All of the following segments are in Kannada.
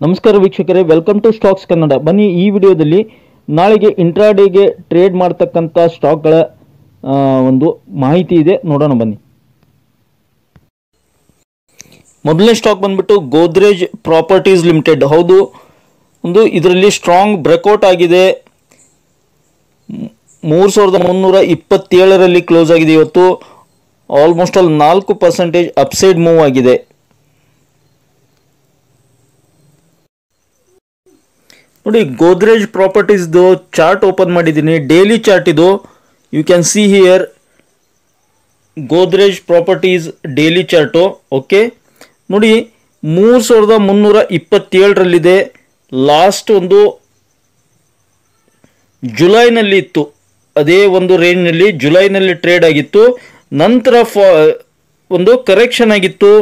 ನಮಸ್ಕಾರ ವೀಕ್ಷಕರೇ, ವೆಲ್ಕಮ್ ಟು ಸ್ಟಾಕ್ಸ್ ಕನ್ನಡ. ಬನ್ನಿ ಈ ವಿಡಿಯೋದಲ್ಲಿ ನಾಳೆಗೆ ಇಂಟ್ರಾಡೇಗೆ ಟ್ರೇಡ್ ಮಾಡ್ತಕ್ಕಂಥ ಸ್ಟಾಕ್ಗಳ ಒಂದು ಮಾಹಿತಿ ಇದೆ, ನೋಡೋಣ ಬನ್ನಿ. ಮೊದಲನೇ ಸ್ಟಾಕ್ ಬಂದ್ಬಿಟ್ಟು ಗೋದ್ರೇಜ್ ಪ್ರಾಪರ್ಟೀಸ್ ಲಿಮಿಟೆಡ್. ಹೌದು, ಒಂದು ಇದರಲ್ಲಿ ಸ್ಟ್ರಾಂಗ್ ಬ್ರೇಕ್ಔಟ್ ಆಗಿದೆ. 3327ರಲ್ಲಿ ಕ್ಲೋಸ್ ಆಗಿದೆ. ಇವತ್ತು ಆಲ್ಮೋಸ್ಟ್ ಆಲ್ 4% ಅಪ್ಸೈಡ್ ಮೂವ್ ಆಗಿದೆ. ನೋಡಿ, ಗೋದ್ರೇಜ್ ಪ್ರಾಪರ್ಟೀಸ್ದು ಚಾರ್ಟ್ ಓಪನ್ ಮಾಡಿದ್ದೀನಿ. ಡೈಲಿ ಚಾರ್ಟ್ ಇದು. You can see here Godrej properties daily chart. Okay, ನೋಡಿ 3327ರಲ್ಲಿದೆ. ಲಾಸ್ಟ್ ಒಂದು ಜುಲೈನಲ್ಲಿ ಇತ್ತು, ಅದೇ ಒಂದು ರೇಂಜ್ನಲ್ಲಿ ಜುಲೈನಲ್ಲಿ ಟ್ರೇಡ್ ಆಗಿತ್ತು. ನಂತರ ಒಂದು ಕರೆಕ್ಷನ್ ಆಗಿತ್ತು.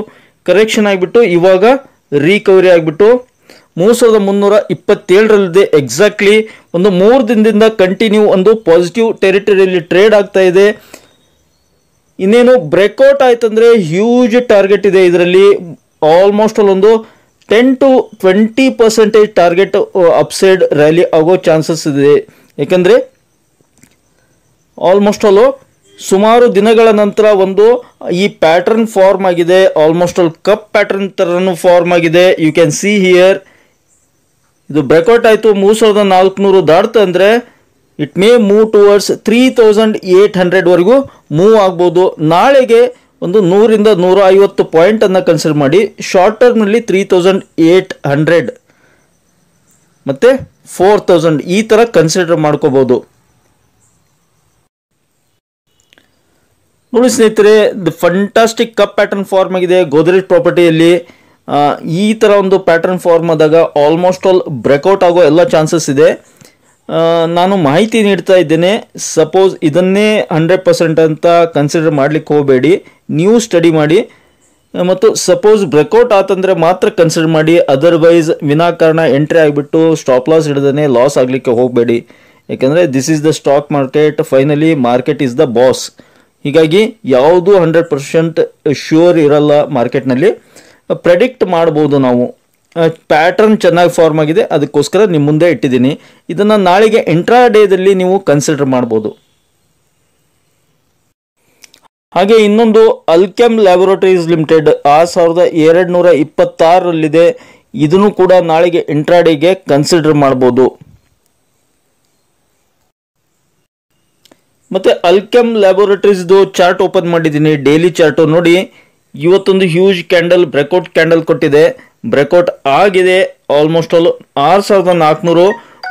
ಕರೆಕ್ಷನ್ ಆಗಿಬಿಟ್ಟು ಇವಾಗ ರಿಕವರಿ ಆಗಿಬಿಟ್ಟು 3327ರಲ್ಲಿದೆ. ಎಕ್ಸಾಕ್ಟ್ಲಿ ಒಂದು 3 ದಿನದಿಂದ ಕಂಟಿನ್ಯೂ ಒಂದು ಪಾಸಿಟಿವ್ ಟೆರಿಟರಿಯಲ್ಲಿ ಟ್ರೇಡ್ ಆಗ್ತಾ ಇದೆ. ಇನ್ನೇನು ಬ್ರೇಕ್ಔಟ್ ಆಯ್ತಂದ್ರೆ ಹ್ಯೂಜ್ ಟಾರ್ಗೆಟ್ ಇದೆ ಇದರಲ್ಲಿ. ಆಲ್ಮೋಸ್ಟ್ ಒಂದು 10 to 20% ಟಾರ್ಗೆಟ್ ಅಪ್ಸೈಡ್ ರ್ಯಾಲಿ ಆಗೋ ಚಾನ್ಸಸ್ ಇದೆ. ಯಾಕಂದರೆ ಆಲ್ಮೋಸ್ಟ್ ಆಲ್ ಸುಮಾರು ದಿನಗಳ ನಂತರ ಒಂದು ಈ ಪ್ಯಾಟರ್ನ್ ಫಾರ್ಮ್ ಆಗಿದೆ. ಆಲ್ಮೋಸ್ಟ್ ಆಲ್ ಕಪ್ ಪ್ಯಾಟರ್ನ್ ಥರನೂ ಫಾರ್ಮ್ ಆಗಿದೆ. ಯು ಕ್ಯಾನ್ ಸಿ ಹಿಯರ್ ಇದು ಬ್ರೇಕ್ಔಟ್ ಆಯಿತು. 3400 ದಾಟ್ತು ಅಂದರೆ ಇಟ್ ಮೇ ಮೂವ್ ಟುವರ್ಡ್ಸ್ 3800ವರೆಗೂ ಮೂವ್ ಆಗ್ಬೋದು. ನಾಳೆಗೆ ಒಂದು 100ರಿಂದ 150 ಪಾಯಿಂಟನ್ನು ಕನ್ಸಿಡರ್ ಮಾಡಿ. ಶಾರ್ಟ್ ಟರ್ಮ್ನಲ್ಲಿ 3800 ಮತ್ತು 4000 ಈ ಥರ ಕನ್ಸಿಡರ್ ಮಾಡ್ಕೋಬೋದು. ನೋಡಿ ಸ್ನೇಹಿತರೆ, the fantastic cup pattern form ಆಗಿದೆ ಗೋದ್ರೇಜ್ ಪ್ರಾಪರ್ಟಿಯಲ್ಲಿ. ಈ ಥರ ಒಂದು ಪ್ಯಾಟರ್ನ್ ಫಾರ್ಮ್ ಆದಾಗ ಆಲ್ಮೋಸ್ಟ್ ಆಲ್ ಬ್ರೇಕ್ಔಟ್ ಆಗೋ ಎಲ್ಲ ಚಾನ್ಸಸ್ ಇದೆ. ನಾನು ಮಾಹಿತಿ ನೀಡ್ತಾ ಇದ್ದೇನೆ. ಸಪೋಸ್ ಇದನ್ನೇ 100% ಅಂತ ಕನ್ಸಿಡರ್ ಮಾಡಲಿಕ್ಕೆ ಹೋಗಬೇಡಿ, ನೀವು ಸ್ಟಡಿ ಮಾಡಿ. ಮತ್ತು ಸಪೋಸ್ ಬ್ರೇಕ್ಔಟ್ ಆತಂದರೆ ಮಾತ್ರ ಕನ್ಸಿಡರ್ ಮಾಡಿ. ಅದರ್ವೈಸ್ ವಿನಾಕಾರಣ ಎಂಟ್ರಿ ಆಗಿಬಿಟ್ಟು ಸ್ಟಾಪ್ ಲಾಸ್ ಹಿಡಿದೇ ಲಾಸ್ ಆಗಲಿಕ್ಕೆ ಹೋಗಬೇಡಿ. ಯಾಕೆಂದರೆ this is the stock market. Finally market is the boss. ಹೀಗಾಗಿ ಯಾವುದು 100% ಶ್ಯೂರ್ ಇರಲ್ಲ ಮಾರ್ಕೆಟ್ನಲ್ಲಿ. ಪ್ರೆಡಿಕ್ಟ್ ಮಾಡ್ಬೋದು ನಾವು. ಪ್ಯಾಟರ್ನ್ ಚೆನ್ನಾಗಿ ಫಾರ್ಮ್ ಆಗಿದೆ, ಅದಕ್ಕೋಸ್ಕರ ನಿಮ್ಮ ಮುಂದೆ ಇಟ್ಟಿದ್ದೀನಿ. ಇದನ್ನು ನಾಳೆಗೆ ಇಂಟ್ರಾಡೇದಲ್ಲಿ ನೀವು ಕನ್ಸಿಡರ್ ಮಾಡ್ಬೋದು. ಹಾಗೆ ಇನ್ನೊಂದು ಅಲ್ಕೆಮ್ ಲ್ಯಾಬೊರೇಟರೀಸ್ ಲಿಮಿಟೆಡ್ 6226ರಲ್ಲಿದೆ. ಇದನ್ನು ಕೂಡ ನಾಳೆಗೆ ಇಂಟ್ರಾಡೇಗೆ ಕನ್ಸಿಡರ್ ಮಾಡ್ಬೋದು. ಮತ್ತು ಅಲ್ಕೆಮ್ ಲ್ಯಾಬೊರೇಟರೀಸ್ದು ಚಾರ್ಟ್ ಓಪನ್ ಮಾಡಿದ್ದೀನಿ, ಡೈಲಿ ಚಾರ್ಟು. ನೋಡಿ, ಇವತ್ತೊಂದು ಹ್ಯೂಜ್ ಕ್ಯಾಂಡಲ್ ಬ್ರೇಕ್ಔಟ್ ಕ್ಯಾಂಡಲ್ ಕೊಟ್ಟಿದೆ. ಬ್ರೇಕ್ಔಟ್ ಆಗಿದೆ. ಆಲ್ಮೋಸ್ಟ್ ಆಲ್ 6400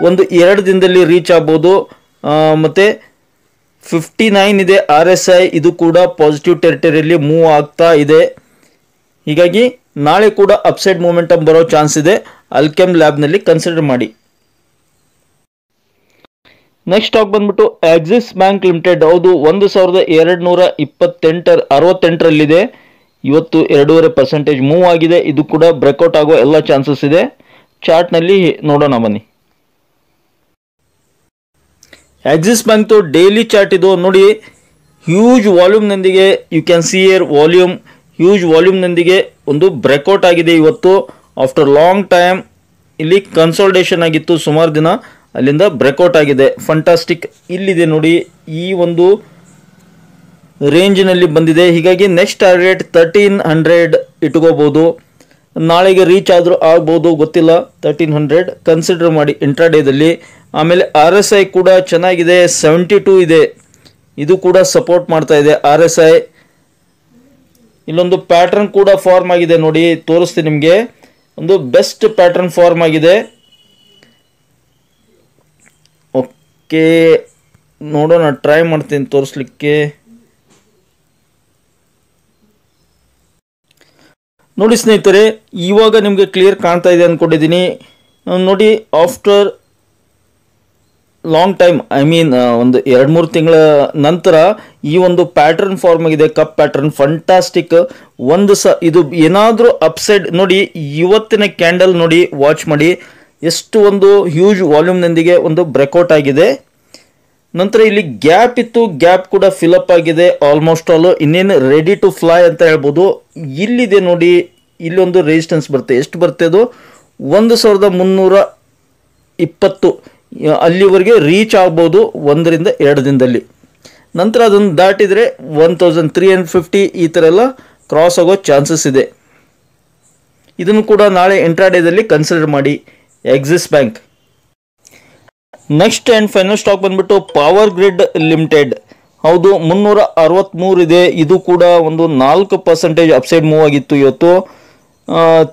ಒಂದು 2 ದಿನದಲ್ಲಿ ರೀಚ್ ಆಗ್ಬೋದು. ಮತ್ತು 59 ಇದೆ RSI. ಇದು ಕೂಡ ಪಾಸಿಟಿವ್ ಟೆರಿಟರಿಯಲ್ಲಿ ಮೂವ್ ಆಗ್ತಾ ಇದೆ. ಹೀಗಾಗಿ ನಾಳೆ ಕೂಡ ಅಪ್ಸೈಡ್ ಮೂಮೆಂಟಮ್ ಬರೋ ಚಾನ್ಸ್ ಇದೆ. ಅಲ್ಕೆಮ್ ಲ್ಯಾಬ್ನಲ್ಲಿ ಕನ್ಸಿಡರ್ ಮಾಡಿ. ನೆಕ್ಸ್ಟ್ ಸ್ಟಾಕ್ ಬಂದ್ಬಿಟ್ಟು ಆಕ್ಸಿಸ್ ಬ್ಯಾಂಕ್ ಲಿಮಿಟೆಡ್. ಹೌದು, 1228ರಲ್ಲಿದೆ. ಇವತ್ತು 2.5% ಮೂವ್ ಆಗಿದೆ. ಇದು ಕೂಡ ಬ್ರೇಕ್ಔಟ್ ಆಗೋ ಎಲ್ಲ ಚಾನ್ಸಸ್ ಇದೆ. ಚಾರ್ಟ್ನಲ್ಲಿ ನೋಡೋಣ ಬನ್ನಿ. ಆಕ್ಸಿಸ್ ಬ್ಯಾಂಕ್ದು ಡೈಲಿ ಚಾರ್ಟ್ ಇದು. ನೋಡಿ, ಹ್ಯೂಜ್ ವಾಲ್ಯೂಮ್ನೊಂದಿಗೆ you can see here volume. Huge ವಾಲ್ಯೂಮ್ನೊಂದಿಗೆ ಒಂದು ಬ್ರೇಕ್ಔಟ್ ಆಗಿದೆ ಇವತ್ತು. ಆಫ್ಟರ್ ಲಾಂಗ್ ಟೈಮ್ ಇಲ್ಲಿ ಕನ್ಸಾಲಿಡೇಷನ್ ಆಗಿತ್ತು ಸುಮಾರು ದಿನ, ಅಲ್ಲಿಂದ ಬ್ರೇಕ್ಔಟ್ ಆಗಿದೆ. ಫಂಟಾಸ್ಟಿಕ್. ಇಲ್ಲಿದೆ ನೋಡಿ, ಈ ಒಂದು ರೇಂಜ್ನಲ್ಲಿ ಬಂದಿದೆ. ಹೀಗಾಗಿ ನೆಕ್ಸ್ಟ್ ಟಾರ್ಗೆಟ್ 1300 ಇಟ್ಕೋಬೋದು. ನಾಳೆಗೆ ರೀಚ್ ಆದರೂ ಆಗ್ಬೋದು, ಗೊತ್ತಿಲ್ಲ. 1300 ಕನ್ಸಿಡರ್ ಮಾಡಿ ಇಂಟ್ರಾಡೇದಲ್ಲಿ. ಆಮೇಲೆ RSI ಕೂಡ ಚೆನ್ನಾಗಿದೆ, 72 ಇದೆ. ಇದು ಕೂಡ ಸಪೋರ್ಟ್ ಮಾಡ್ತಾ ಇದೆ RSI. ಇಲ್ಲೊಂದು ಪ್ಯಾಟರ್ನ್ ಕೂಡ ಫಾರ್ಮ್ ಆಗಿದೆ ನೋಡಿ, ತೋರಿಸ್ತೀನಿ ನಿಮಗೆ. ಒಂದು ಬೆಸ್ಟ್ ಪ್ಯಾಟರ್ನ್ ಫಾರ್ಮ್ ಆಗಿದೆ. ಓಕೆ, ನೋಡೋಣ, ಟ್ರೈ ಮಾಡ್ತೀನಿ ತೋರಿಸ್ಲಿಕ್ಕೆ. ನೋಡಿ ಸ್ನೇಹಿತರೆ, ಇವಾಗ ನಿಮಗೆ ಕ್ಲಿಯರ್ ಕಾಣ್ತಾ ಇದೆ ಅಂದ್ಕೊಂಡಿದ್ದೀನಿ. ನೋಡಿ, after long time, I mean ಒಂದು 2-3 ತಿಂಗಳ ನಂತರ ಈ ಒಂದು ಪ್ಯಾಟರ್ನ್ ಫಾರ್ಮ್ ಆಗಿದೆ, ಕಪ್ ಪ್ಯಾಟರ್ನ್. ಫಂಟಾಸ್ಟಿಕ್. ಇದು ಏನಾದರೂ ಅಪ್ಸೈಡ್ ನೋಡಿ, ಇವತ್ತಿನ ಕ್ಯಾಂಡಲ್ ನೋಡಿ, ವಾಚ್ ಮಾಡಿ, ಎಷ್ಟು ಒಂದು ಹ್ಯೂಜ್ ವಾಲ್ಯೂಮ್ನೊಂದಿಗೆ ಒಂದು ಬ್ರೇಕ್ಔಟ್ ಆಗಿದೆ. ನಂತರ ಇಲ್ಲಿ ಗ್ಯಾಪ್ ಇತ್ತು, ಗ್ಯಾಪ್ ಕೂಡ ಫಿಲಪ್ ಆಗಿದೆ. ಆಲ್ಮೋಸ್ಟ್ ಆಲ್ ಇನ್ನೇನು ರೆಡಿ ಟು ಫ್ಲೈ ಅಂತ ಹೇಳ್ಬೋದು. ಇಲ್ಲಿದೆ ನೋಡಿ, ಇಲ್ಲೊಂದು ರೆಸಿಸ್ಟೆನ್ಸ್ ಬರುತ್ತೆ. ಎಷ್ಟು ಬರುತ್ತೆ ಅದು? 1320 ಅಲ್ಲಿವರೆಗೆ ರೀಚ್ ಆಗ್ಬೋದು 1 ರಿಂದ 2 ದಿನದಲ್ಲಿ. ನಂತರ ಅದನ್ನು ದಾಟಿದರೆ 1350 ಈ ಥರ ಎಲ್ಲ ಕ್ರಾಸ್ ಆಗೋ ಚಾನ್ಸಸ್ ಇದೆ. ಇದನ್ನು ಕೂಡ ನಾಳೆ ಇಂಟ್ರಾಡೇದಲ್ಲಿ ಕನ್ಸಿಡರ್ ಮಾಡಿ. Axis bank. Next and final stock ಬಂದ್ಬಿಟ್ಟು ಪವರ್ ಗ್ರಿಡ್ ಲಿಮಿಟೆಡ್. ಹೌದು, 363 ಇದೆ. ಇದು ಕೂಡ ಒಂದು 4% ಅಪ್ಸೈಡ್ ಮೂವ್ ಆಗಿತ್ತು. ಇವತ್ತು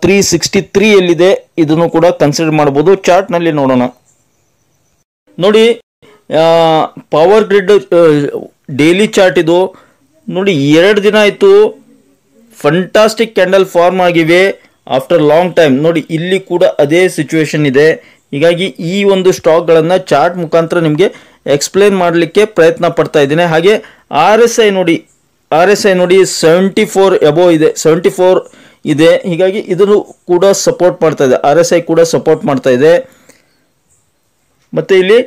363 ಎಲ್ಲಿದೆ, ಇದನ್ನು ಕೂಡ ಕನ್ಸಿಡರ್ ಮಾಡ್ಬೋದು. ಚಾರ್ಟ್ನಲ್ಲಿ ನೋಡೋಣ. ನೋಡಿ, ಪವರ್ ಗ್ರಿಡ್ ಡೈಲಿ ಚಾರ್ಟ್ ಇದು. ನೋಡಿ, 2 ದಿನ ಆಯಿತು, ಫಂಟಾಸ್ಟಿಕ್ ಕ್ಯಾಂಡಲ್ ಫಾರ್ಮ್ ಆಗಿವೆ ಆಫ್ಟರ್ ಲಾಂಗ್ ಟೈಮ್. ನೋಡಿ, ಇಲ್ಲಿ ಕೂಡ ಅದೇ ಸಿಚುವೇಶನ್ ಇದೆ. ಹೀಗಾಗಿ ಈ ಒಂದು ಸ್ಟಾಕ್ಗಳನ್ನು ಚಾರ್ಟ್ ಮುಖಾಂತರ ನಿಮಗೆ ಎಕ್ಸ್ಪ್ಲೇನ್ ಮಾಡಲಿಕ್ಕೆ ಪ್ರಯತ್ನ ಪಡ್ತಾ ಇದ್ದೀನಿ. ಹಾಗೆ RSI ನೋಡಿ, 74 ಎಬೋ ಇದೆ, 74 ಇದೆ. ಹೀಗಾಗಿ ಇದನ್ನು ಕೂಡ ಸಪೋರ್ಟ್ ಮಾಡ್ತಾ ಇದೆ. RSI ಕೂಡ ಸಪೋರ್ಟ್ ಮಾಡ್ತಾ ಇದೆ. ಮತ್ತು ಇಲ್ಲಿ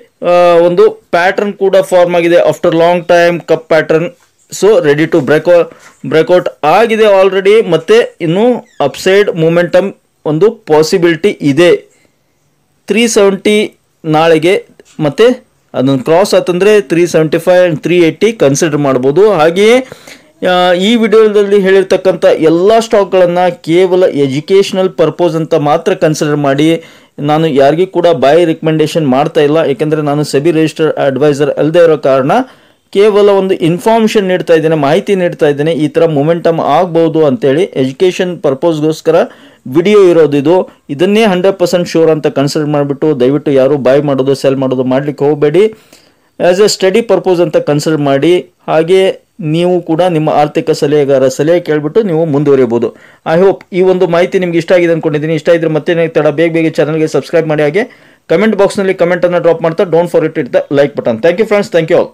ಒಂದು ಪ್ಯಾಟರ್ನ್ ಕೂಡ ಫಾರ್ಮ್ ಆಗಿದೆ after long time, cup pattern. So ready to breakout ಆಗಿದೆ ಆಲ್ರೆಡಿ. ಮತ್ತು ಇನ್ನು ಅಪ್ಸೈಡ್ ಮೂಮೆಂಟಮ್ ಒಂದು ಪಾಸಿಬಿಲಿಟಿ ಇದೆ. 370 ನಾಳೆಗೆ, ಮತ್ತು ಅದನ್ನು ಕ್ರಾಸ್ ಆತಂದರೆ 375 ಆ್ಯಂಡ್ 380 ಕನ್ಸಿಡರ್ ಮಾಡ್ಬೋದು. ಹಾಗೆಯೇ ಈ ವಿಡಿಯೋದಲ್ಲಿ ಹೇಳಿರ್ತಕ್ಕಂಥ ಎಲ್ಲ ಸ್ಟಾಕ್ಗಳನ್ನು ಕೇವಲ ಎಜುಕೇಷನಲ್ ಪರ್ಪೋಸ್ ಅಂತ ಮಾತ್ರ ಕನ್ಸಿಡರ್ ಮಾಡಿ. ನಾನು ಯಾರಿಗೂ ಕೂಡ ಬಾಯ್ ರಿಕಮೆಂಡೇಶನ್ ಮಾಡ್ತಾ ಇಲ್ಲ, ಏಕೆಂದರೆ ನಾನು ಸೆಬಿ ರಿಜಿಸ್ಟರ್ಡ್ ಅಡ್ವೈಸರ್ ಅಲ್ಲದೆ ಇರೋ ಕಾರಣ ಕೇವಲ ಒಂದು ಇನ್ಫಾರ್ಮೇಷನ್ ನೀಡ್ತಾ ಇದ್ದೇನೆ, ಮಾಹಿತಿ ನೀಡ್ತಾ ಇದ್ದೇನೆ. ಈ ಥರ ಮೊಮೆಂಟಮ್ ಆಗ್ಬೋದು ಅಂತೇಳಿ ಎಜುಕೇಷನ್ ಪರ್ಪೋಸ್ಗೋಸ್ಕರ ವಿಡಿಯೋ ಇರೋದು ಇದು. ಇದನ್ನೇ 100% ಶೋರ್ ಅಂತ ಕನ್ಸಿಡರ್ ಮಾಡಿಬಿಟ್ಟು ದಯವಿಟ್ಟು ಯಾರು ಬಾಯ್ ಮಾಡೋದು ಸೆಲ್ ಮಾಡೋದು ಮಾಡಲಿಕ್ಕೆ ಹೋಗಬೇಡಿ. ಆ್ಯಸ್ ಎ ಸ್ಟಡಿ ಪರ್ಪೋಸ್ ಅಂತ ಕನ್ಸಿಡರ್ ಮಾಡಿ. ಹಾಗೆ ನೀವು ಕೂಡ ನಿಮ್ಮ ಆರ್ಥಿಕ ಸಲಹೆ ಕೇಳಿಬಿಟ್ಟು ನೀವು ಮುಂದುವರಿಯಬಹುದು. ಐ ಹೋಪ್ ಈ ಒಂದು ಮಾಹಿತಿ ನಿಮ್ಗೆ ಇಷ್ಟ ಆಗಿದೆ ಅಂದ್ಕೊಂಡಿದ್ದೀನಿ. ಇಷ್ಟ ಇದ್ದರೆ ಮತ್ತೆ ತಡ ಬೇಗ ಚಾನಲ್ಗೆ ಸಬ್ಸ್ಕ್ರೈಬ್ ಮಾಡಿ. ಹಾಗೆ ಕಮೆಂಟ್ ಬಾಕ್ಸ್ನಲ್ಲಿ ಕಮೆಂಟನ್ನು ಡ್ರಾಪ್ ಮಾಡ್ತಾ don't forget it the like button. Thank you friends, thank you all.